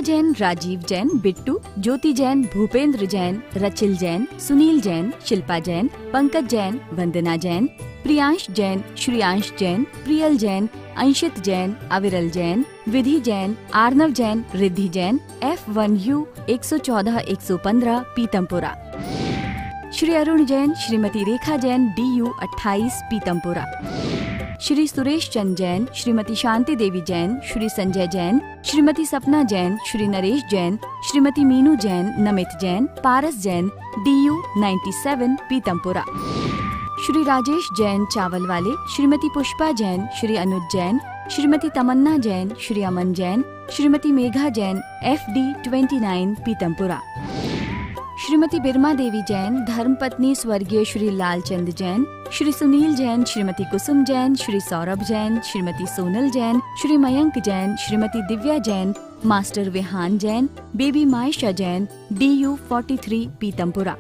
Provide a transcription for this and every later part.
जैन, राजीव जैन, बिट्टू, ज्योति जैन, भूपेंद्र जैन, रचिल जैन, सुनील जैन, शिल्पा जैन, पंकज जैन, वंदना जैन, प्रियांश जैन, श्रियांश जैन, प्रियल जैन, अंशित जैन, अविरल जैन, विधि Jain, Arnav Jain, Riddhi Jain, F1U 114-115 Pitampura. Shri Arun Jain, Shrimati Rekha Jain, DU 28 Pitampura. Shri Suresh Chand Jain, Shrimati Shanti Devi Jain, Shri Sanjay Jain, Shrimati सपना Jain, Shri Naresh Jain, Shrimati Meenu Jain, Namit Jain, Paras Jain, DU 97 Pitampura. Shri Rajesh Jain, चावल वाले, श्रीमती पुष्पा जैन, श्री अनुज जैन, श्रीमती तमन्ना जैन, श्री अमन जैन, श्रीमती मेघा जैन, FD 29 पीतमपुरा। श्रीमती बिरमा देवी जैन, धर्मपत्नी स्वर्गीय Shri Lalchand Jain, Shri Sunil Jain, Shrimati Kusum Jain, Shri Saurabh Jain, Shrimati Sonal Jain, Shri Mayank Jain, Shrimati Divya Jain, master Vihan Jain, baby Maisha Jain, DU 43 Pitampura.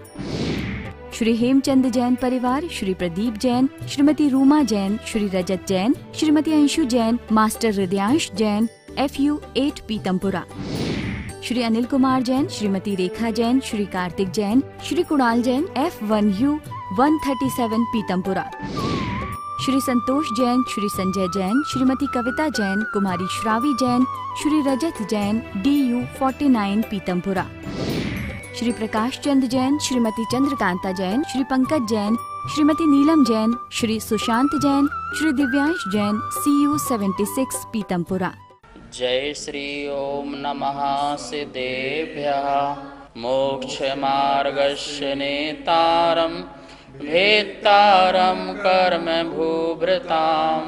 Shri Hemchand Jain परिवार, Shri Pradeep Jain, Shrimati Ruma Jain, Shri Rajat Jain, Shrimati Anshu Jain, master Hridayansh Jain, FU 8 Pitampura. Shri Anil Kumar Jain, Shrimati Rekha Jain, Shri Kartik Jain, Shri Kunal Jain, F1U 137 Pitampura. Shri Santosh Jain, Shri Sanjay Jain, Shrimati Kavita Jain, कुमारी श्रावी जैन, श्री रजत जैन, DU 49 पीतमपुरा। श्री प्रकाश चंद जैन, श्रीमती चंद्रकांता जैन, श्री पंकज जैन, श्रीमती नीलम जैन, श्री सुशांत जैन, श्री दिव्यांश जैन, CU 76 पीतमपुरा। जय श्री ओम नमः सिद्धेभ्यः मोक्षमार्गस्य नेतारं भेत्तारं कर्म भूभृतां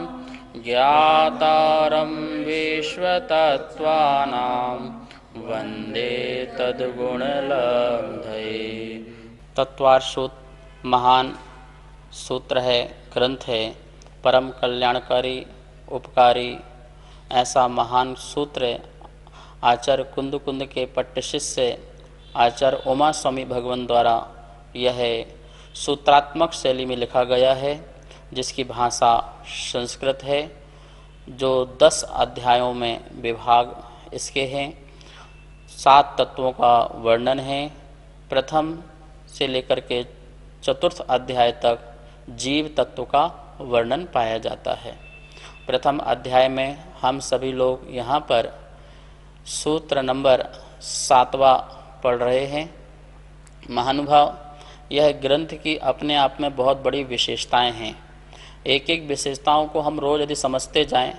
ज्ञातारं विश्वतत्त्वानां वंदे तद्गुणलब्धये। तत्वार्थ महान सूत्र है, ग्रंथ है, परम कल्याणकारी, उपकारी। ऐसा महान सूत्र आचार्य कुंद कुंद के पट्ट शिष्य आचार्य उमा स्वामी भगवान द्वारा यह सूत्रात्मक शैली में लिखा गया है, जिसकी भाषा संस्कृत है। जो 10 अध्यायों में विभाग इसके हैं। 7 तत्वों का वर्णन है। प्रथम से लेकर के चतुर्थ अध्याय तक जीव तत्व का वर्णन पाया जाता है। प्रथम अध्याय में हम सभी लोग यहाँ पर सूत्र नंबर 7वां पढ़ रहे हैं। महानुभाव, यह ग्रंथ की अपने आप में बहुत बड़ी विशेषताएं हैं। एक एक विशेषताओं को हम रोज़ यदि समझते जाएं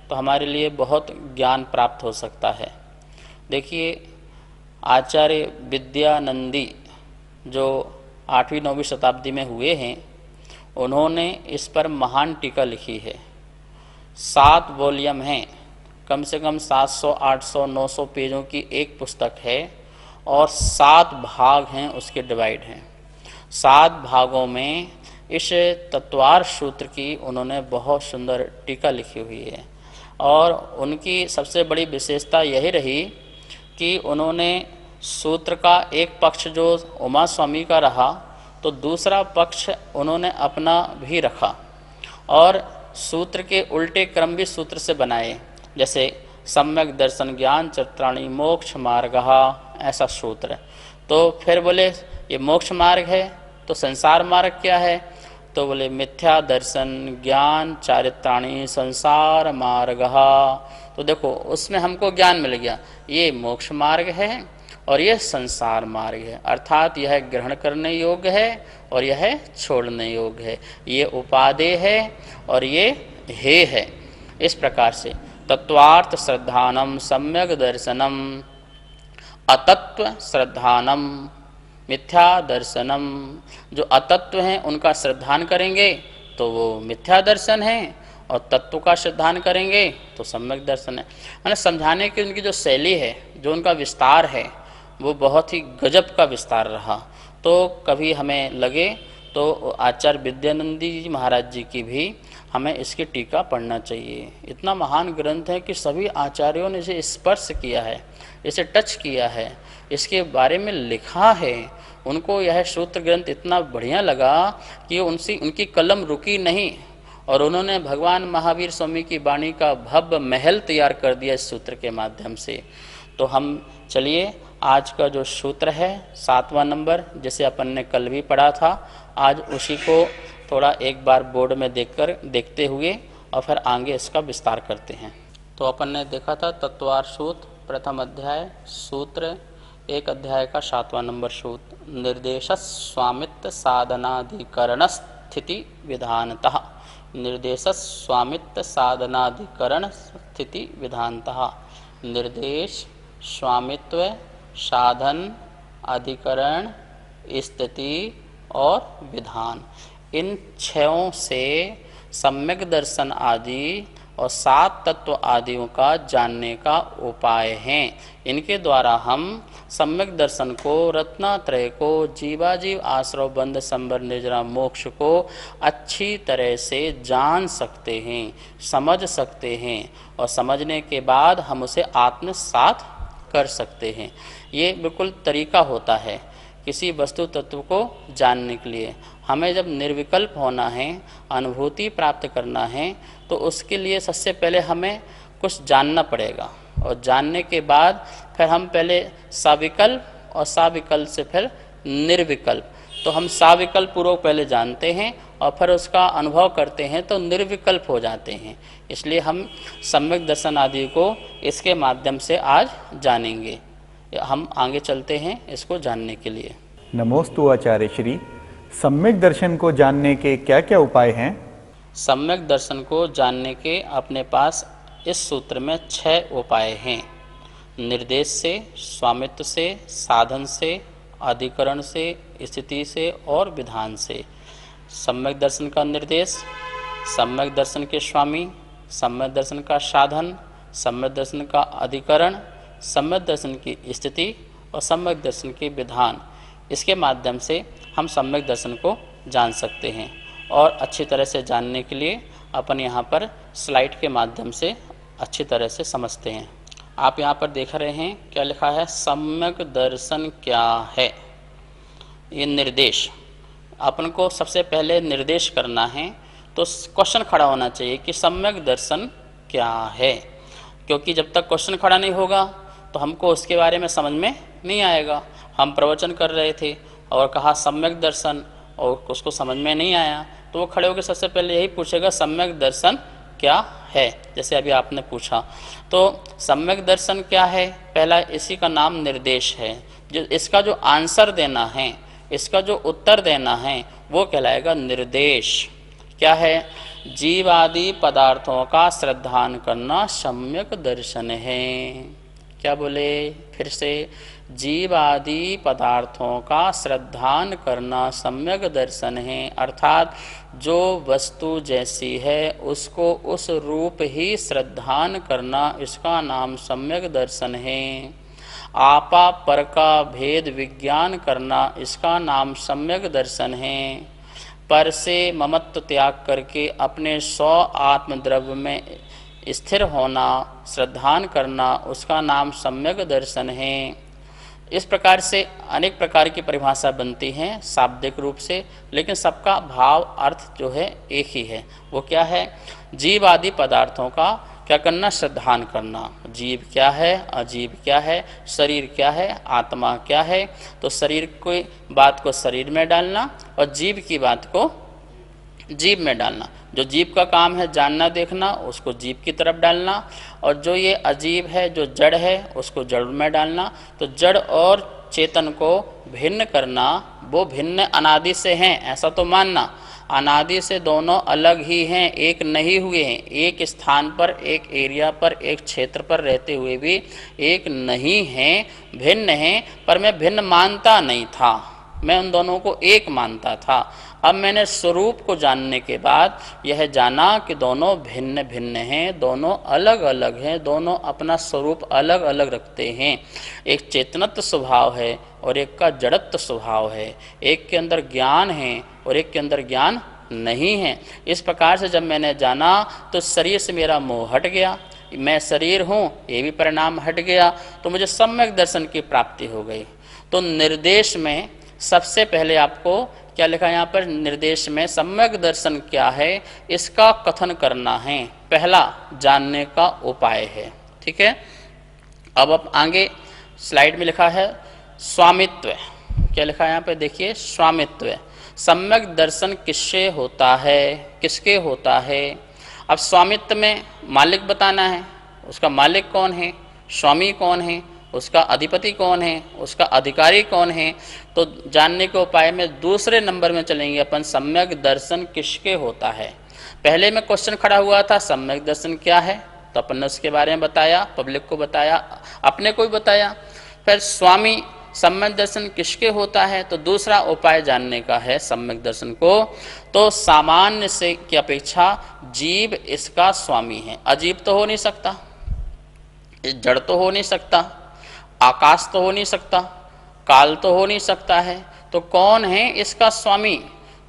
तो हमारे लिए बहुत ज्ञान प्राप्त हो सकता है। देखिए, आचार्य विद्यानंदी जो 8वीं-9वीं शताब्दी में हुए हैं, उन्होंने इस पर महान टीका लिखी है। 7 वॉल्यूम हैं, कम से कम 700, 800, 900 पेजों की एक पुस्तक है और 7 भाग हैं, उसके डिवाइड हैं। 7 भागों में इस तत्वार्थ सूत्र की उन्होंने बहुत सुंदर टीका लिखी हुई है। और उनकी सबसे बड़ी विशेषता यही रही कि उन्होंने सूत्र का एक पक्ष जो उमा स्वामी का रहा, तो दूसरा पक्ष उन्होंने अपना भी रखा और सूत्र के उल्टे क्रम भी सूत्र से बनाए। जैसे सम्यक दर्शन ज्ञान चरित्राणि मोक्ष मार्गः, ऐसा सूत्र। तो फिर बोले ये मोक्ष मार्ग है, तो संसार मार्ग क्या है? तो बोले मिथ्या दर्शन ज्ञान चारित्राणि संसार मार्गः। तो देखो, उसमें हमको ज्ञान मिल गया, ये मोक्ष मार्ग है और यह संसार मार्ग है, अर्थात यह ग्रहण करने योग्य है और यह छोड़ने योग्य है, ये उपादेय है और ये हे है। इस प्रकार से तत्वार्थ श्रद्धानम सम्यक दर्शनम अतत्व श्रद्धानम मिथ्या दर्शनम। जो अतत्व हैं उनका श्रद्धान करेंगे तो वो मिथ्या दर्शन है, और तत्व का श्रद्धान करेंगे तो सम्यक दर्शन है। मैंने समझाने की उनकी जो शैली है, जो उनका विस्तार है, वो बहुत ही गजब का विस्तार रहा। तो कभी हमें लगे तो आचार्य विद्यानंदी जी महाराज जी की भी हमें इसकी टीका पढ़ना चाहिए। इतना महान ग्रंथ है कि सभी आचार्यों ने इसे स्पर्श किया है, इसे टच किया है, इसके बारे में लिखा है। उनको यह सूत्र ग्रंथ इतना बढ़िया लगा कि उनकी कलम रुकी नहीं और उन्होंने भगवान महावीर स्वामी की वाणी का भव्य महल तैयार कर दिया इस सूत्र के माध्यम से। तो हम चलिए आज का जो सूत्र है 7वां नंबर, जिसे अपन ने कल भी पढ़ा था, आज उसी को थोड़ा एक बार बोर्ड में देखते हुए और फिर आगे इसका विस्तार करते हैं। तो अपन ने देखा था तत्वार सूत्र प्रथम अध्याय सूत्र 1 अध्याय का 7वां नंबर सूत्र, निर्देश स्वामित्व साधनाधिकरण स्थिति विधानतः। निर्देश स्वामित्व साधनाधिकरण स्थिति विधानतः। निर्देश, स्वामित्व, साधन, अधिकरण, स्थिति और विधान, इन 6 से सम्यक दर्शन आदि और 7 तत्व आदियों का जानने का उपाय हैं। इनके द्वारा हम सम्यक दर्शन को, रत्नात्रय को, जीवाजीव आश्रव बंध संबर निर्जरा मोक्ष को अच्छी तरह से जान सकते हैं, समझ सकते हैं और समझने के बाद हम उसे आत्मसात कर सकते हैं। ये बिल्कुल तरीका होता है किसी वस्तु तत्व को जानने के लिए। हमें जब निर्विकल्प होना है, अनुभूति प्राप्त करना है, तो उसके लिए सबसे पहले हमें कुछ जानना पड़ेगा और जानने के बाद फिर हम पहले सविकल्प और सविकल्प से फिर निर्विकल्प। तो हम सविकल्प पूर्वक पहले जानते हैं और फिर उसका अनुभव करते हैं तो निर्विकल्प हो जाते हैं। इसलिए हम सम्यक दर्शन आदि को इसके माध्यम से आज जानेंगे। हम आगे चलते हैं इसको जानने के लिए। नमोस्तु आचार्य श्री। सम्यक दर्शन को जानने के क्या क्या उपाय हैं? सम्यक दर्शन को जानने के अपने पास इस सूत्र में 6 उपाय हैं। निर्देश से, स्वामित्व से, साधन से, अधिकरण से, स्थिति से और विधान से। सम्यक दर्शन का निर्देश, सम्यक दर्शन के स्वामी, सम्यक दर्शन का साधन, सम्यक दर्शन का अधिकरण, सम्यक दर्शन की स्थिति और सम्यक दर्शन के विधान। इसके माध्यम से हम सम्यक दर्शन को जान सकते हैं। और अच्छी तरह से जानने के लिए अपन यहाँ पर स्लाइड के माध्यम से अच्छी तरह से समझते हैं। आप यहाँ पर देख रहे हैं क्या लिखा है, सम्यक दर्शन क्या है। ये निर्देश, अपन को सबसे पहले निर्देश करना है तो क्वेश्चन खड़ा होना चाहिए कि सम्यक दर्शन क्या है। क्योंकि जब तक क्वेश्चन खड़ा नहीं होगा तो हमको उसके बारे में समझ में नहीं आएगा। हम प्रवचन कर रहे थे और कहा सम्यक दर्शन और उसको समझ में नहीं आया तो वो खड़े होकर सबसे पहले यही पूछेगा सम्यक दर्शन क्या है, जैसे अभी आपने पूछा। तो सम्यक दर्शन क्या है, पहला इसी का नाम निर्देश है। जो इसका जो आंसर देना है, इसका जो उत्तर देना है वो कहलाएगा निर्देश। क्या है, जीव आदि पदार्थों का श्रद्धान करना सम्यक दर्शन है। क्या बोले फिर से, जीव आदि पदार्थों का श्रद्धान करना सम्यक दर्शन है। अर्थात जो वस्तु जैसी है उसको उस रूप ही श्रद्धान करना, इसका नाम सम्यक दर्शन है। आपा पर का भेद विज्ञान करना, इसका नाम सम्यक दर्शन है। पर से ममत्व त्याग करके अपने 100 आत्मद्रव्य में स्थिर होना, श्रद्धान करना, उसका नाम सम्यक दर्शन है। इस प्रकार से अनेक प्रकार की परिभाषा बनती हैं शाब्दिक रूप से, लेकिन सबका भाव अर्थ जो है एक ही है। वो क्या है, जीव आदि पदार्थों का क्या करना, श्रद्धान करना। जीव क्या है, अजीव क्या है, शरीर क्या है, आत्मा क्या है। तो शरीर की बात को शरीर में डालना और जीव की बात को जीव में डालना। जो जीव का काम है जानना देखना, उसको जीव की तरफ डालना। और जो ये अजीब है, जो जड़ है, उसको जड़ में डालना। तो जड़ और चेतन को भिन्न करना, वो भिन्न अनादि से हैं ऐसा तो मानना, अनादि से दोनों अलग ही हैं, एक नहीं हुए हैं। एक स्थान पर, एक एरिया पर, एक क्षेत्र पर रहते हुए भी एक नहीं हैं, भिन्न हैं। पर मैं भिन्न मानता नहीं था, मैं उन दोनों को एक मानता था। अब मैंने स्वरूप को जानने के बाद यह जाना कि दोनों भिन्न भिन्न हैं, दोनों अलग अलग हैं, दोनों अपना स्वरूप अलग अलग रखते हैं। एक चेतनत्व स्वभाव है और एक का जड़त्व स्वभाव है। एक के अंदर ज्ञान है और एक के अंदर ज्ञान नहीं है। इस प्रकार से जब मैंने जाना तो शरीर से मेरा मोह हट गया, मैं शरीर हूँ ये भी परिणाम हट गया, तो मुझे सम्यक दर्शन की प्राप्ति हो गई। तो निर्देश में सबसे पहले आपको क्या लिखा है यहाँ पर, निर्देश में सम्यक दर्शन क्या है इसका कथन करना है, पहला जानने का उपाय है। ठीक है, अब आगे स्लाइड में लिखा है स्वामित्व। क्या लिखा है यहाँ पे देखिए, स्वामित्व। सम्यक दर्शन किससे होता है, किसके होता है। अब स्वामित्व में मालिक बताना है, उसका मालिक कौन है, स्वामी कौन है, उसका अधिपति कौन है, उसका अधिकारी कौन है। तो जानने के उपाय में दूसरे नंबर में चलेंगे अपन, सम्यक दर्शन किसके होता है। पहले में क्वेश्चन खड़ा हुआ था सम्यक दर्शन क्या है, तो अपन ने उसके बारे में बताया, पब्लिक को बताया, अपने को भी बताया। फिर स्वामी सम्यक दर्शन किसके होता है, तो दूसरा उपाय जानने का है सम्यक दर्शन को। तो सामान्य से की अपेक्षा जीव इसका स्वामी है। अजीब तो हो नहीं सकता, जड़ तो हो नहीं सकता, आकाश तो हो नहीं सकता, काल तो हो नहीं सकता है। तो कौन है इसका स्वामी,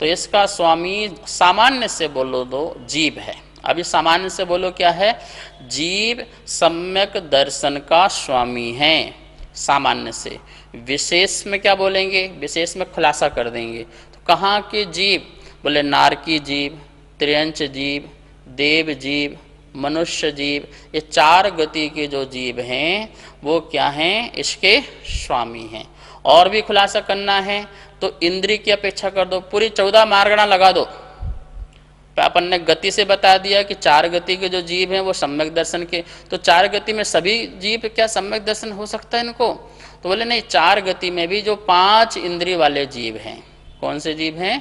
तो इसका स्वामी सामान्य से बोलो तो जीव है। अभी सामान्य से बोलो क्या है, जीव सम्यक दर्शन का स्वामी है सामान्य से। विशेष में क्या बोलेंगे, विशेष में खुलासा कर देंगे। तो कहाँ के जीव, बोले नारकी जीव, त्रियंच जीव, देव जीव, मनुष्य जीव, ये चार गति के जो जीव हैं वो क्या हैं, इसके स्वामी हैं। और भी खुलासा करना है तो इंद्रिय की अपेक्षा कर दो, पूरी 14 मार्गणा लगा दो। अपन ने गति से बता दिया कि चार गति के जो जीव हैं वो सम्यक दर्शन के, तो चार गति में सभी जीव क्या सम्यक दर्शन हो सकता है इनको, तो बोले नहीं, चार गति में भी जो 5 इंद्रिय वाले जीव हैं, कौन से जीव हैं,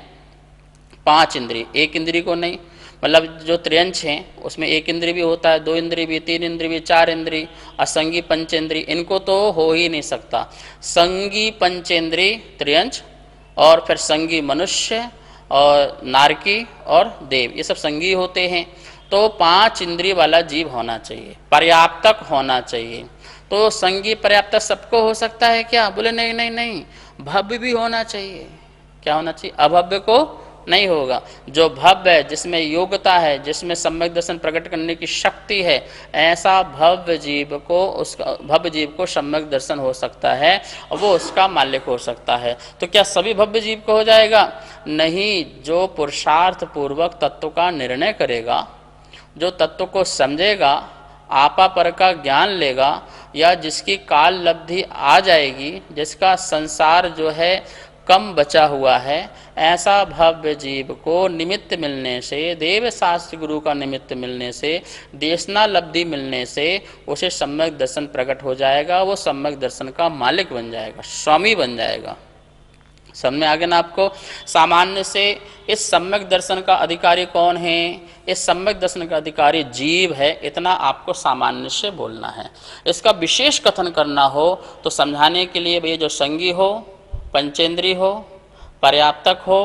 5 इंद्रिय, एक इंद्रिय को नहीं। मतलब जो त्रियंश हैं उसमें एक इंद्रिय भी होता है, 2 इंद्रिय भी, 3 इंद्रिय भी, 4 इंद्रिय, असंगी पंचेंद्रिय, इनको तो हो ही नहीं सकता। संगी पंचेंद्रिय त्रियंश, और फिर संगी मनुष्य और नारकी और देव, ये सब संगी होते हैं। तो 5 इंद्रिय वाला जीव होना चाहिए, पर्याप्तक होना चाहिए। तो संगी पर्याप्तक सबको हो सकता है क्या, बोले नहीं नहीं नहीं, भव्य भी होना चाहिए। क्या होना चाहिए, अभव्य को नहीं होगा। जो भव्य है, जिसमें योग्यता है, जिसमें सम्यक दर्शन प्रकट करने की शक्ति है, ऐसा भव्य जीव को, उसका भव्य जीव को सम्यक दर्शन हो सकता है और वो उसका मालिक हो सकता है। तो क्या सभी भव्य जीव को हो जाएगा, नहीं। जो पुरुषार्थ पूर्वक तत्व का निर्णय करेगा, जो तत्व को समझेगा, आपा पर का ज्ञान लेगा, या जिसकी काल लब्धि आ जाएगी, जिसका संसार जो है कम बचा हुआ है, ऐसा भव्य जीव को निमित्त मिलने से, देव शास्त्र गुरु का निमित्त मिलने से, देशना लब्धि मिलने से उसे सम्यक दर्शन प्रकट हो जाएगा। वो सम्यक दर्शन का मालिक बन जाएगा, स्वामी बन जाएगा। समझ में आ गया ना आपको। सामान्य से इस सम्यक दर्शन का अधिकारी कौन है, इस सम्यक दर्शन का अधिकारी जीव है, इतना आपको सामान्य से बोलना है। इसका विशेष कथन करना हो तो समझाने के लिए ये जो संगी हो, पंचेंद्रिय हो, पर्याप्तक हो,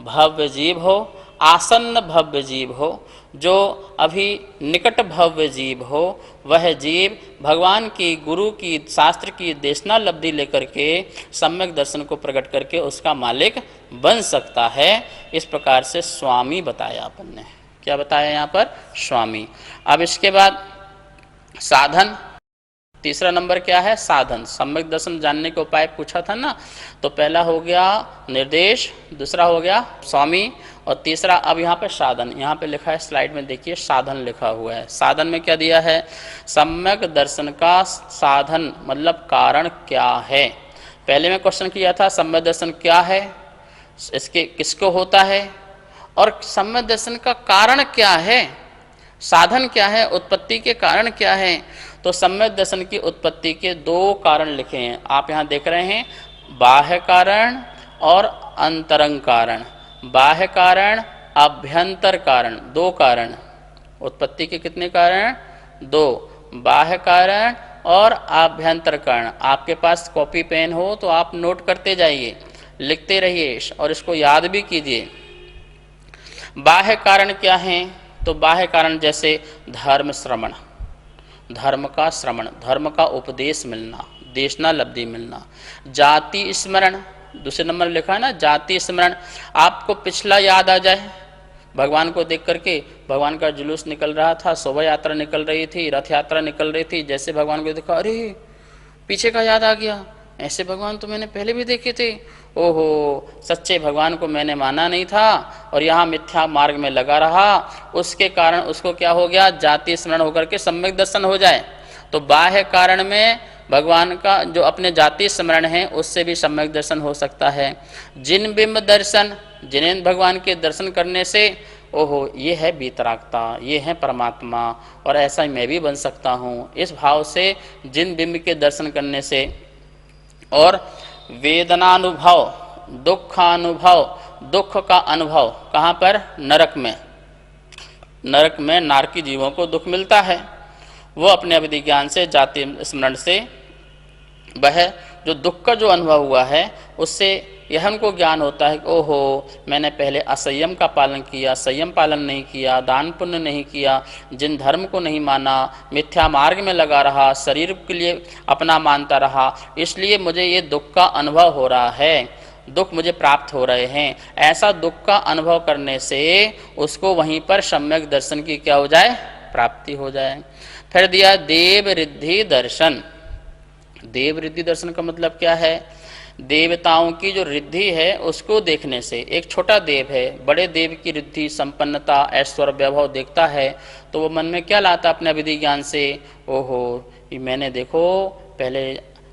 भव्य जीव हो, आसन्न भव्य जीव हो, जो अभी निकट भव्य जीव हो, वह जीव भगवान की, गुरु की, शास्त्र की देशना लब्धि लेकर के सम्यक दर्शन को प्रकट करके उसका मालिक बन सकता है। इस प्रकार से स्वामी बताया अपन ने। क्या बताया यहाँ पर, स्वामी। अब इसके बाद साधन, तीसरा नंबर क्या है, साधन। सम्यक दर्शन जानने के उपाय पूछा था ना, तो पहला हो गया निर्देश, दूसरा हो गया स्वामी, और तीसरा अब यहाँ पे साधन। यहाँ पे लिखा है स्लाइड में देखिए, साधन लिखा हुआ है। साधन में क्या दिया है, सम्यक दर्शन का साधन मतलब कारण क्या है। पहले में क्वेश्चन किया था सम्यक दर्शन क्या है, इसके किसको होता है, और सम्यक दर्शन का कारण क्या है, साधन क्या है, उत्पत्ति के कारण क्या है। तो सम्यक दर्शन की उत्पत्ति के 2 कारण लिखे हैं, आप यहाँ देख रहे हैं, बाह्य कारण और अंतरंग कारण। बाह्य कारण, अभ्यंतर कारण, 2 कारण। उत्पत्ति के कितने कारण, 2, बाह्य कारण और आभ्यंतर कारण। आपके पास कॉपी पेन हो तो आप नोट करते जाइए, लिखते रहिए और इसको याद भी कीजिए। बाह्य कारण क्या है, तो बाह्य कारण जैसे धर्म श्रवण, धर्म का श्रवण, धर्म का उपदेश मिलना, देशना लब्धि मिलना। जाति स्मरण, दूसरे नंबर लिखा है ना, जाति स्मरण, आपको पिछला याद आ जाए, भगवान को देख करके, भगवान का जुलूस निकल रहा था, शोभा यात्रा निकल रही थी, रथ यात्रा निकल रही थी, जैसे भगवान को देखा, अरे पीछे का याद आ गया, ऐसे भगवान तो मैंने पहले भी देखे थे, ओहो सच्चे भगवान को मैंने माना नहीं था और यहाँ मिथ्या मार्ग में लगा रहा, उसके कारण उसको क्या हो गया, जाति स्मरण होकर के सम्यक दर्शन हो जाए। तो बाह्य कारण में भगवान का जो अपने जाति स्मरण है उससे भी सम्यक दर्शन हो सकता है। जिन बिंब दर्शन, जिन्हें भगवान के दर्शन करने से ओहो ये है वीतरागता, ये है परमात्मा और ऐसा ही मैं भी बन सकता हूँ, इस भाव से जिन बिंब के दर्शन करने से, और वेदनानुभव, दुखानुभव, दुख का अनुभव कहाँ पर? नरक में। नरक में नारकी जीवों को दुख मिलता है, वो अपने अविधि ज्ञान से, जाति स्मरण से वह जो दुख का जो अनुभव हुआ है उससे यह उनको ज्ञान होता है कि ओहो मैंने पहले असंयम का पालन किया, संयम पालन नहीं किया, दान पुण्य नहीं किया, जिन धर्म को नहीं माना, मिथ्या मार्ग में लगा रहा, शरीर के लिए अपना मानता रहा, इसलिए मुझे ये दुख का अनुभव हो रहा है, दुख मुझे प्राप्त हो रहे हैं। ऐसा दुख का अनुभव करने से उसको वहीं पर सम्यक दर्शन की क्या हो जाए? प्राप्ति हो जाए। फिर दिया देव रिद्धि दर्शन। देव रिद्धि दर्शन का मतलब क्या है? देवताओं की जो रिद्धि है उसको देखने से, एक छोटा देव है, बड़े देव की रिद्धि, संपन्नता, ऐश्वर्य, वैभव देखता है तो वो मन में क्या लाता अपने विधि ज्ञान से? ओहो ये मैंने देखो पहले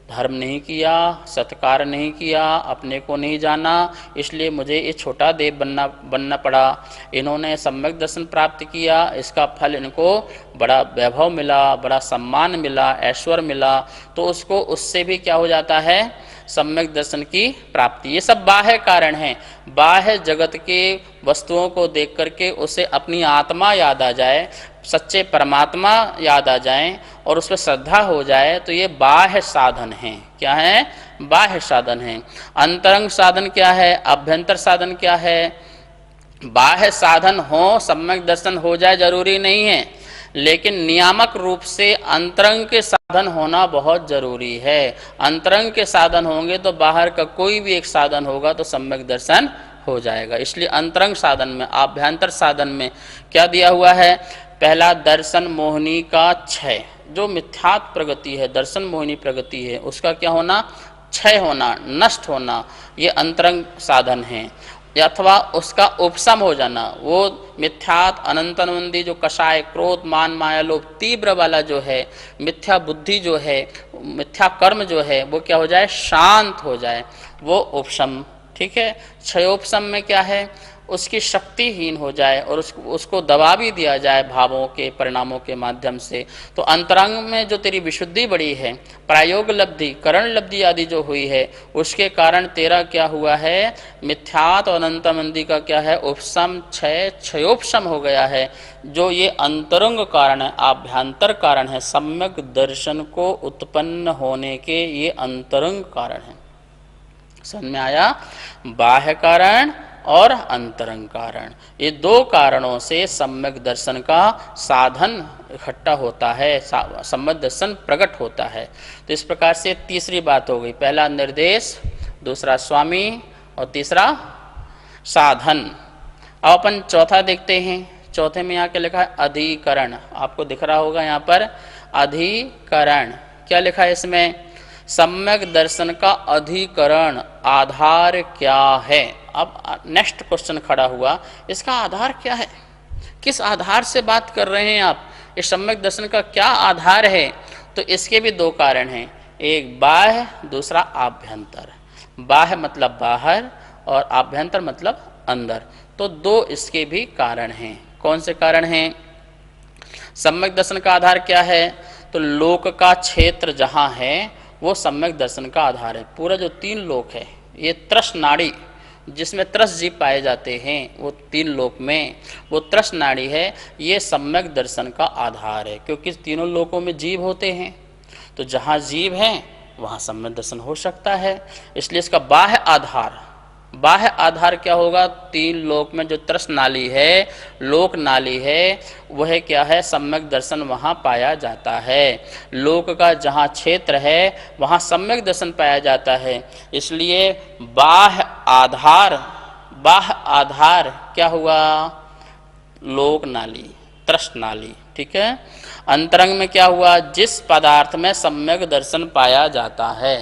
धर्म नहीं किया, सत्कार नहीं किया, अपने को नहीं जाना, इसलिए मुझे ये छोटा देव बनना पड़ा। इन्होंने सम्यक दर्शन प्राप्त किया, इसका फल इनको बड़ा वैभव मिला, बड़ा सम्मान मिला, ऐश्वर्य मिला, तो उसको उससे भी क्या हो जाता है? सम्यक दर्शन की प्राप्ति। ये सब बाह्य कारण हैं। बाह्य जगत के वस्तुओं को देख करके उसे अपनी आत्मा याद आ जाए, सच्चे परमात्मा याद आ जाए और उस पर श्रद्धा हो जाए, तो ये बाह्य साधन हैं। क्या है? बाह्य साधन हैं। अंतरंग साधन क्या है? अभ्यंतर साधन क्या है? बाह्य साधन हो, सम्यक दर्शन हो जाए जरूरी नहीं है, लेकिन नियामक रूप से अंतरंग के साधन होना बहुत जरूरी है। अंतरंग के साधन होंगे तो बाहर का कोई भी एक साधन होगा तो सम्यक दर्शन हो जाएगा। इसलिए अंतरंग साधन में, आभ्यंतर साधन में क्या दिया हुआ है? पहला दर्शन मोहिनी का क्षय, जो मिथ्यात्व प्रगति है, दर्शन मोहिनी प्रगति है, उसका क्या होना? क्षय होना, नष्ट होना, ये अंतरंग साधन है। अथवा उसका उपशम हो जाना, वो मिथ्यात अनंतनवंदी जो कषाय, क्रोध, मान, माया, लोभ तीव्र वाला जो है, मिथ्या बुद्धि जो है, मिथ्या कर्म जो है, वो क्या हो जाए? शांत हो जाए, वो उपशम। ठीक है। क्षयोपशम में क्या है? उसकी शक्तिहीन हो जाए और उसको दबा भी दिया जाए भावों के परिणामों के माध्यम से। तो अंतरंग में जो तेरी विशुद्धि बढ़ी है, प्रायोग लब्धि, करण लब्धि आदि जो हुई है, उसके कारण तेरा क्या हुआ है? मिथ्यात और अनंतमंदी का क्या है? उपशम, क्षय, क्षयोपशम हो गया है। जो ये अंतरंग कारण है, आभ्यंतर कारण है, सम्यक दर्शन को उत्पन्न होने के ये अंतरंग कारण है। समझ में आया? बाह्य कारण और अंतरंग कारण, ये दो कारणों से सम्यक दर्शन का साधन इकट्ठा होता है, सम्यक दर्शन प्रकट होता है। तो इस प्रकार से तीसरी बात हो गई, पहला निर्देश, दूसरा स्वामी और तीसरा साधन। अब अपन चौथा देखते हैं। चौथे में यहाँ क्या लिखा है? अधिकरण। आपको दिख रहा होगा यहाँ पर अधिकरण। क्या लिखा है इसमें? सम्यक दर्शन का अधिकरण, आधार क्या है? अब नेक्स्ट क्वेश्चन खड़ा हुआ, इसका आधार क्या है? किस आधार से बात कर रहे हैं आप? इस सम्यक दर्शन का क्या आधार है? तो इसके भी दो कारण हैं, एक बाह्य, दूसरा आभ्यंतर। बाह्य मतलब बाहर और आभ्यंतर मतलब अंदर। तो दो इसके भी कारण हैं। कौन से कारण हैं? सम्यक दर्शन का आधार क्या है? तो लोक का क्षेत्र जहाँ है वो सम्यक दर्शन का आधार है। पूरा जो तीन लोक है, ये त्रस नाड़ी जिसमें त्रस जीव पाए जाते हैं, वो तीन लोक में वो त्रस नाड़ी है, ये सम्यक दर्शन का आधार है। क्योंकि तीनों लोकों में जीव होते हैं, तो जहाँ जीव हैं वहाँ सम्यक दर्शन हो सकता है। इसलिए इसका बाह्य आधार, बाह्य आधार क्या होगा? तीन लोक में जो त्रस नाली है, लोक नाली है, वह क्या है? सम्यक दर्शन वहाँ पाया जाता है। लोक का जहाँ क्षेत्र है वहाँ सम्यक दर्शन पाया जाता है। इसलिए बाह्य आधार, बाह्य आधार क्या हुआ? लोक नाली, त्रस नाली। ठीक है। अंतरंग में क्या हुआ? जिस पदार्थ में सम्यक दर्शन पाया जाता है।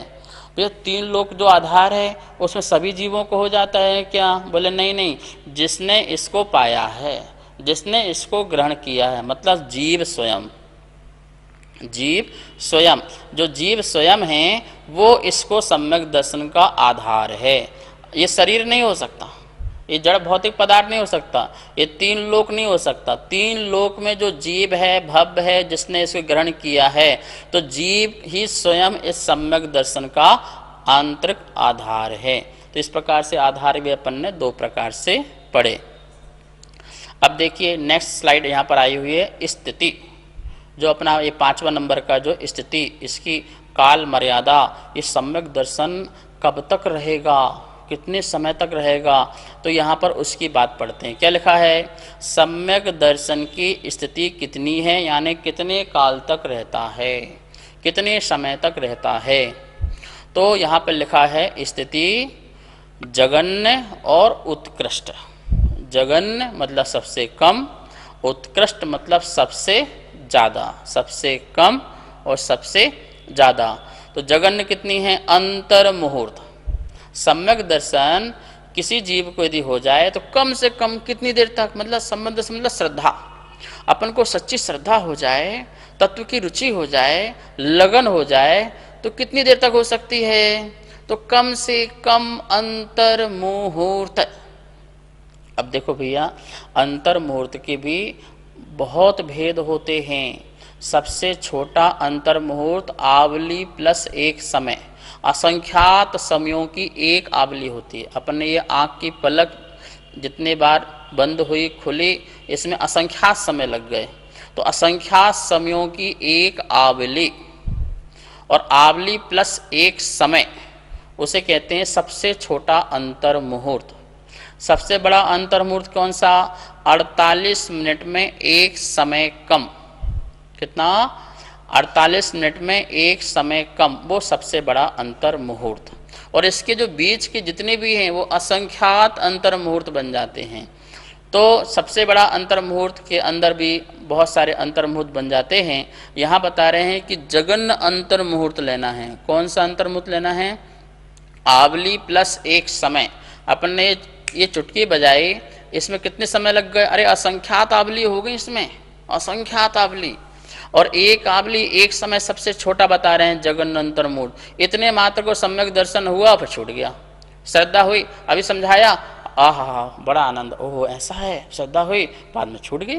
तो ये तीन लोक जो आधार है उसमें सभी जीवों को हो जाता है क्या? बोले नहीं नहीं, जिसने इसको पाया है, जिसने इसको ग्रहण किया है, मतलब जीव स्वयं। जीव स्वयं, जो जीव स्वयं है वो इसको सम्यक दर्शन का आधार है। ये शरीर नहीं हो सकता, ये जड़ भौतिक पदार्थ नहीं हो सकता, ये तीन लोक नहीं हो सकता। तीन लोक में जो जीव है, भव्य है, जिसने इसको ग्रहण किया है, तो जीव ही स्वयं इस सम्यक दर्शन का आंतरिक आधार है। तो इस प्रकार से आधार भी अपन ने दो प्रकार से पढ़े। अब देखिए नेक्स्ट स्लाइड यहाँ पर आई हुई है स्थिति, जो अपना ये 5वां नंबर का जो स्थिति, इसकी काल मर्यादा, ये सम्यक दर्शन कब तक रहेगा, कितने समय तक रहेगा, तो यहाँ पर उसकी बात पढ़ते हैं। क्या लिखा है? सम्यक दर्शन की स्थिति कितनी है, यानी कितने काल तक रहता है, कितने समय तक रहता है। तो यहाँ पर लिखा है स्थिति जगन्य और उत्कृष्ट। जगन्य मतलब सबसे कम, उत्कृष्ट मतलब सबसे ज़्यादा, सबसे कम और सबसे ज़्यादा। तो जगन्य कितनी है? अंतर मुहूर्त। सम्यक दर्शन किसी जीव को यदि हो जाए तो कम से कम कितनी देर तक, मतलब सम्यक दर्शन मतलब श्रद्धा, अपन को सच्ची श्रद्धा हो जाए, तत्व की रुचि हो जाए, लगन हो जाए, तो कितनी देर तक हो सकती है? तो कम से कम अंतर मुहूर्त। अब देखो भैया, अंतर मुहूर्त के भी बहुत भेद होते हैं। सबसे छोटा अंतर मुहूर्त आवली प्लस एक समय, असंख्यात समयों की एक आवली होती है। अपने ये आँख की पलक जितने बार बंद हुई खुली, इसमें असंख्यात समय लग गए, तो असंख्यात समयों की एक आवली, और आवली प्लस एक समय, उसे कहते हैं सबसे छोटा अंतर मुहूर्त। सबसे बड़ा अंतर मुहूर्त कौन सा? 48 मिनट में एक समय कम। कितना? 48 मिनट में एक समय कम, वो सबसे बड़ा अंतर मुहूर्त। और इसके जो बीच के जितने भी हैं वो असंख्यात अंतर मुहूर्त बन जाते हैं। तो सबसे बड़ा अंतर मुहूर्त के अंदर भी बहुत सारे अंतर मुहूर्त बन जाते हैं। यहाँ बता रहे हैं कि जगन्य अंतर मुहूर्त लेना है। कौन सा अंतर मुहूर्त लेना है? आवली प्लस एक समय। अपन ने ये चुटकी बजाई, इसमें कितने समय लग गए? अरे असंख्यात आवली हो गई इसमें, असंख्यात आवली, और एक आवली एक समय सबसे छोटा बता रहे हैं जगन्य अंतर मुहूर्त। इतने मात्र को सम्यक दर्शन हुआ, फिर छूट गया। श्रद्धा हुई, अभी समझाया, आहा बड़ा आनंद, ओहो ऐसा है, श्रद्धा हुई, बाद में छूट गई,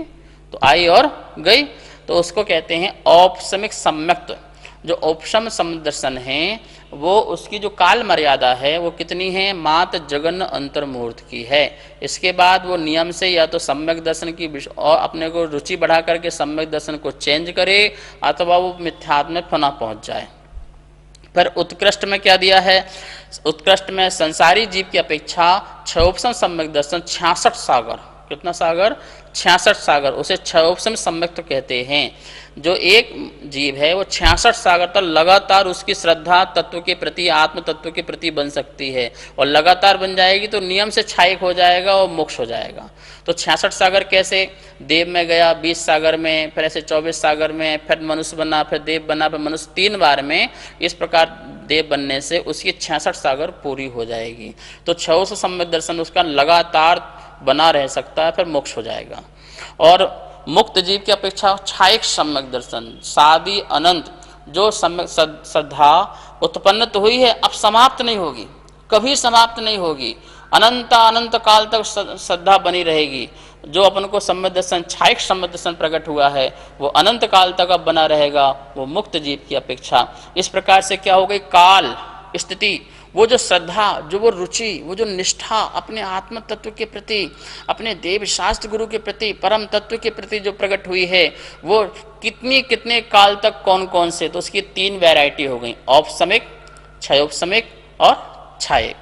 तो आई और गई। तो उसको कहते हैं औपसमिक सम्यक्त। जो औपसम सम्यक दर्शन है, वो उसकी जो काल मर्यादा है वो कितनी है? मात्र जगन्य अंतर मुहूर्त की है। इसके बाद वो नियम से या तो सम्यक दर्शन की और अपने को रुचि बढ़ा करके सम्यक दर्शन को चेंज करे, अथवा वो मिथ्यात्व में पुनः पहुंच जाए। पर उत्कृष्ट में क्या दिया है? उत्कृष्ट में संसारी जीव की अपेक्षा क्षयोपम सम्यक दर्शन 66 सागर। कितना सागर? 66 सागर। उसे क्षयोपम सम्यक तो कहते हैं। जो एक जीव है वो 66 सागर तक लगातार उसकी श्रद्धा तत्व के प्रति, आत्म तत्व के प्रति बन सकती है, और लगातार बन जाएगी तो नियम से क्षायक हो जाएगा और मोक्ष हो जाएगा। तो 66 सागर कैसे? देव में गया 20 सागर में, फिर ऐसे 24 सागर में, फिर मनुष्य बना, फिर देव बना, फिर मनुष्य, 3 बार में। इस प्रकार देव बनने से उसकी 66 सागर पूरी हो जाएगी। तो 600 सम्यक दर्शन उसका लगातार बना रह सकता है, फिर मोक्ष हो जाएगा। और मुक्त जीव की अपेक्षा क्षायक सम्यक दर्शन, सादी अनंत, जो सम्यक श्रद्धा उत्पन्न तो हुई है, अब समाप्त नहीं होगी, कभी समाप्त नहीं होगी, अनंत अनंत काल तक श्रद्धा बनी रहेगी। जो अपन को सम्यक दर्शन, क्षायक सम्यक दर्शन प्रकट हुआ है, वो अनंत काल तक अब बना रहेगा, वो मुक्त जीव की अपेक्षा। इस प्रकार से क्या हो गई? काल, स्थिति, वो जो श्रद्धा, जो वो रुचि, वो जो निष्ठा अपने आत्म तत्व के प्रति, अपने देव शास्त्र गुरु के प्रति, परम तत्व के प्रति जो प्रकट हुई है, वो कितने काल तक, कौन कौन से? तो उसकी 3 वैरायटी हो गई, औपसमिक, क्षयोपसमिक और क्षायक।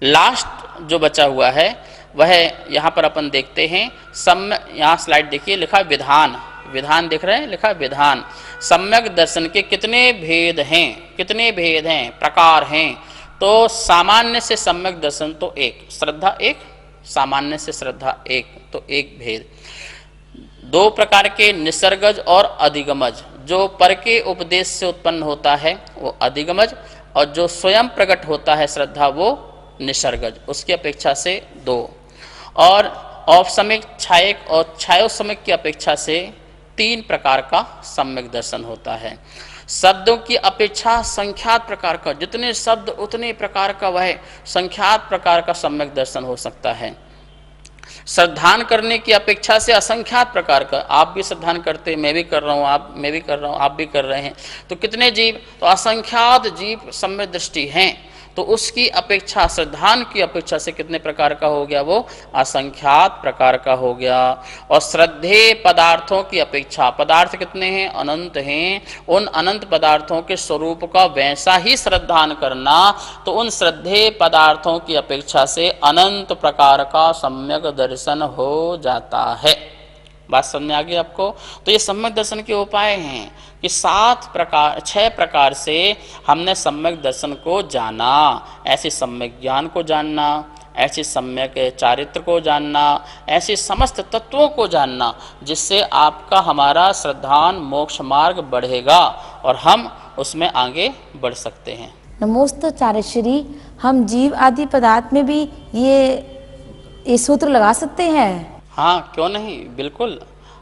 लास्ट जो बचा हुआ है वह यहाँ पर अपन देखते हैं। यहाँ स्लाइड देखिए, लिखा विधान, विधान दिख रहे हैं, लिखा विधान। सम्यक दर्शन के कितने भेद हैं, कितने भेद हैं, प्रकार हैं? तो सामान्य से सम्यक दर्शन तो एक, श्रद्धा एक, सामान्य से श्रद्धा एक, तो एक भेद। 2 प्रकार के निसर्गज और अधिगमज। जो पर के उपदेश से उत्पन्न होता है वो अधिगमज, और जो स्वयं प्रकट होता है श्रद्धा वो निसर्गज, उसकी अपेक्षा से 2। और औपसमिक, क्षायक और क्षयोपसमिक की अपेक्षा से 3 प्रकार का सम्यक दर्शन होता है। शब्दों की अपेक्षा संख्यात प्रकार का, जितने शब्द उतने प्रकार का वह संख्यात प्रकार का सम्यक दर्शन हो सकता है। श्रद्धान करने की अपेक्षा से असंख्यात प्रकार का, आप भी श्रद्धान करते, मैं भी कर रहा हूँ, मैं भी कर रहा हूँ, आप भी कर रहे हैं, तो कितने जीव, तो असंख्यात जीव सम्यक दृष्टि हैं, तो उसकी अपेक्षा, श्रद्धान की अपेक्षा से कितने प्रकार का हो गया, वो असंख्यात प्रकार का हो गया। और श्रद्धेय पदार्थों की अपेक्षा, पदार्थ कितने हैं, अनंत हैं, उन अनंत पदार्थों के स्वरूप का वैसा ही श्रद्धान करना, तो उन श्रद्धेय पदार्थों की अपेक्षा से अनंत प्रकार का सम्यक दर्शन हो जाता है। बात समझ आ गई आपको? तो ये सम्यक दर्शन के उपाय हैं कि 6 प्रकार से हमने सम्यक दर्शन को जाना, ऐसे सम्यक ज्ञान को जानना, ऐसे सम्यक चारित्र को जानना, ऐसे समस्त तत्वों को जानना, जिससे आपका हमारा श्रद्धान मोक्ष मार्ग बढ़ेगा और हम उसमें आगे बढ़ सकते हैं। नमोस्तुते श्री, हम जीव आदि पदार्थ में भी ये सूत्र लगा सकते हैं? हाँ, क्यों नहीं, बिल्कुल।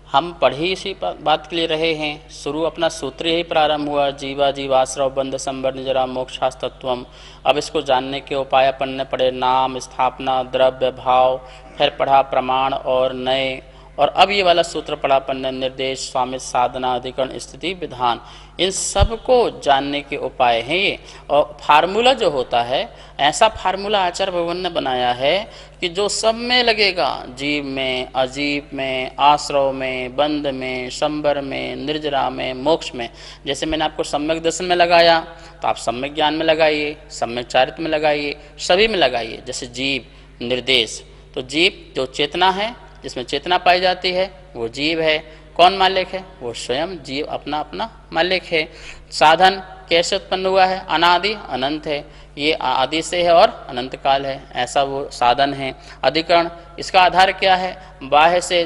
हम पढ़ ही इसी बात के लिए रहे हैं। शुरू अपना सूत्र ही प्रारंभ हुआ, जीवा जीवाश्रव बंध संबर निजरा मोक्षास्तत्वम। अब इसको जानने के उपाय पढ़ने पड़े, नाम, स्थापना, द्रव्य, भाव, फिर पढ़ा प्रमाण और नए, और अब ये वाला सूत्र पढ़ा पढ़ने, निर्देश, स्वामित्व, साधना, अधिकरण, स्थिति, विधान। इन सब को जानने के उपाय हैं ये। और फार्मूला जो होता है, ऐसा फार्मूला आचार्य भगवान ने बनाया है कि जो सब में लगेगा, जीव में, अजीव में, आश्रव में, बंध में, संबर में, निर्जरा में, मोक्ष में। जैसे मैंने आपको सम्यक दर्शन में लगाया, तो आप सम्यक ज्ञान में लगाइए, सम्यक चारित्र में लगाइए, सभी में लगाइए। जैसे जीव, निर्देश, तो जीव जो चेतना है, जिसमें चेतना पाई जाती है, वो जीव है। कौन मालिक है? वो स्वयं जीव अपना अपना मालिक है। साधन कैसे उत्पन्न हुआ है? अनादि अनंत है, ये आदि से है और अनंत काल है, ऐसा वो साधन है। अधिकरण, इसका आधार क्या है? बाह्य से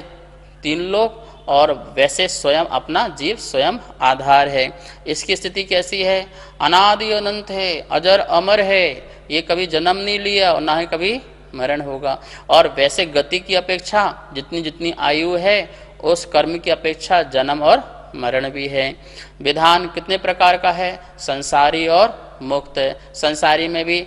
3 लोक और वैसे स्वयं अपना जीव स्वयं आधार है। इसकी स्थिति कैसी है? अनादि अनंत है, अजर अमर है, ये कभी जन्म नहीं लिया और ना ही कभी मरण होगा। और वैसे गति की अपेक्षा जितनी जितनी आयु है, उस कर्म की अपेक्षा जन्म और मरण भी है। विधान कितने प्रकार का है? संसारी और मुक्त। संसारी में भी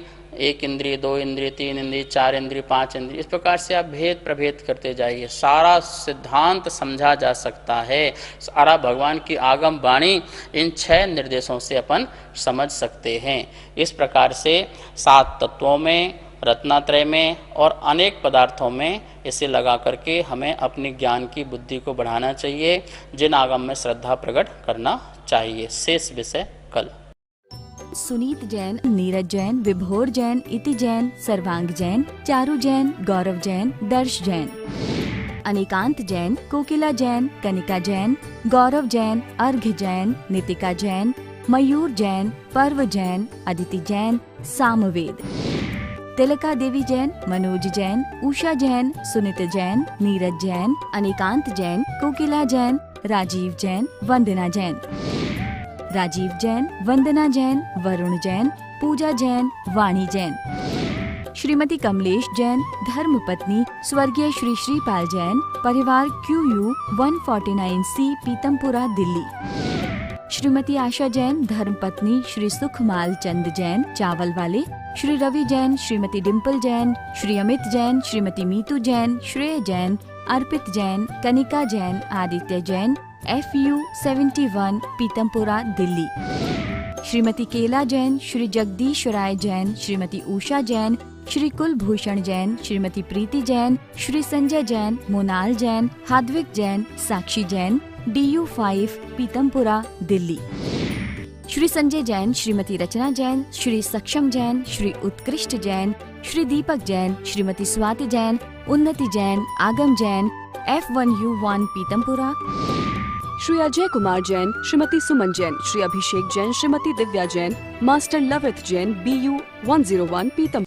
1 इंद्रिय, 2 इंद्रिय, 3 इंद्रिय, 4 इंद्रिय, 5 इंद्रिय, इस प्रकार से आप भेद प्रभेद करते जाइए। सारा सिद्धांत समझा जा सकता है, सारा भगवान की आगम वाणी इन 6 निर्देशों से अपन समझ सकते हैं। इस प्रकार से 7 तत्वों में, रत्नात्रय में और अनेक पदार्थों में इसे लगा करके हमें अपनी ज्ञान की बुद्धि को बढ़ाना चाहिए, जिन आगम में श्रद्धा प्रकट करना चाहिए। शेष विषय कल। सुनीत जैन, नीरज जैन, विभोर जैन, इति जैन, सर्वांग जैन, चारू जैन, गौरव जैन, दर्श जैन, अनिकांत जैन, कोकिला जैन, कनिका जैन, गौरव जैन, अर्घ्य जैन, नितिका जैन, मयूर जैन, पर्व जैन, अदिति जैन, सामवेद, तिलका देवी जैन, मनोज जैन, उषा जैन, सुनीत जैन, नीरज जैन, अनिकांत जैन, कोकिला जैन, राजीव जैन, वंदना जैन, राजीव जैन, वंदना जैन, वरुण जैन, पूजा जैन, वाणी जैन, श्रीमती कमलेश जैन, धर्मपत्नी स्वर्गीय श्री श्रीपाल जैन, परिवार QU 149C, पीतमपुरा, दिल्ली। श्रीमती आशा जैन, धर्मपत्नी श्री सुखमाल चंद जैन, चावल वाले। श्री रवि जैन, श्रीमती डिम्पल जैन, श्री अमित जैन, श्रीमती मीतू जैन, श्रेय जैन, अर्पित जैन, कनिका जैन, आदित्य जैन, FU 71, पीतमपुरा, दिल्ली। श्रीमती केला जैन, श्री जगदीश राय जैन, श्रीमती उषा जैन, श्री कुलभूषण जैन, श्रीमती प्रीति जैन, श्री संजय जैन, मोनाल जैन, हाद्विक जैन, साक्षी जैन, DU 5, पीतमपुरा, दिल्ली। श्री संजय जैन, श्रीमती रचना जैन, श्री सक्षम जैन, श्री उत्कृष्ट जैन, श्री दीपक जैन, श्रीमती स्वाति जैन, उन्नति जैन, आगम जैन, F1U1, पीतमपुरा। श्री अजय कुमार जैन, श्रीमती सुमन जैन, श्री अभिषेक जैन, श्रीमती दिव्या जैन, मास्टर लवित जैन, BU 101, पीतम।